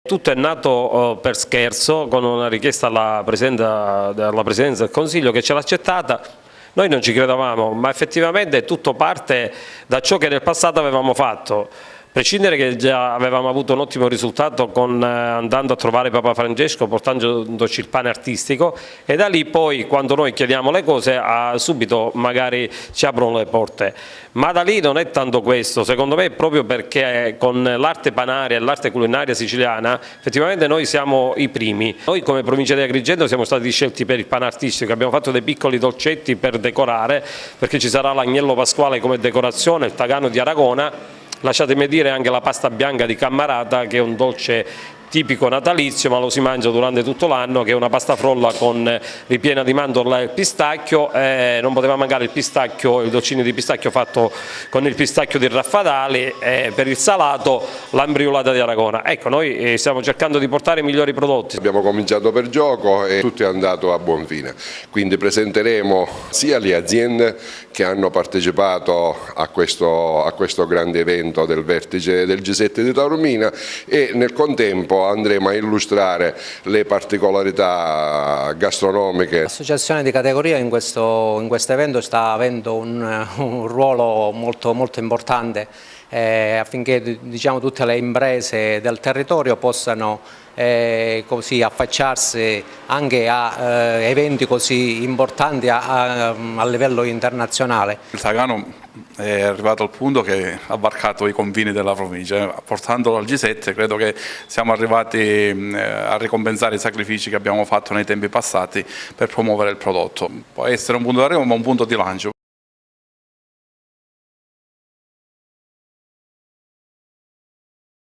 Tutto è nato per scherzo, con una richiesta alla Presidenza del Consiglio che ce l'ha accettata. Noi non ci credevamo, ma effettivamente tutto parte da ciò che nel passato avevamo fatto. A prescindere che già avevamo avuto un ottimo risultato andando a trovare Papa Francesco, portandoci il pane artistico, e da lì poi quando noi chiediamo le cose subito magari ci aprono le porte. Ma da lì non è tanto questo, secondo me è proprio perché con l'arte panaria e l'arte culinaria siciliana effettivamente noi siamo i primi. Noi come provincia di Agrigento siamo stati scelti per il pane artistico, abbiamo fatto dei piccoli dolcetti per decorare, perché ci sarà l'agnello pasquale come decorazione, il tagano di Aragona. Lasciatemi dire anche la pasta bianca di Cammarata, che è un dolce tipico natalizio, ma lo si mangia durante tutto l'anno, che è una pasta frolla ripiena di mandorla e pistacchio. Non poteva mancare il pistacchio, il dolcino di pistacchio fatto con il pistacchio di Raffadali, e per il salato l'ambriolata di Aragona. Ecco, noi stiamo cercando di portare i migliori prodotti. Abbiamo cominciato per gioco e tutto è andato a buon fine, quindi presenteremo sia le aziende che hanno partecipato a questo grande evento del vertice del G7 di Taormina, e nel contempo andremo a illustrare le particolarità gastronomiche. L'associazione di categoria in questo evento sta avendo un ruolo molto importante affinché tutte le imprese del territorio possano così affacciarsi anche a eventi così importanti a livello internazionale. Il tagano è arrivato al punto che ha varcato i confini della provincia, portandolo al G7 credo che siamo arrivati a ricompensare i sacrifici che abbiamo fatto nei tempi passati per promuovere il prodotto. Può essere un punto d'arrivo ma un punto di lancio.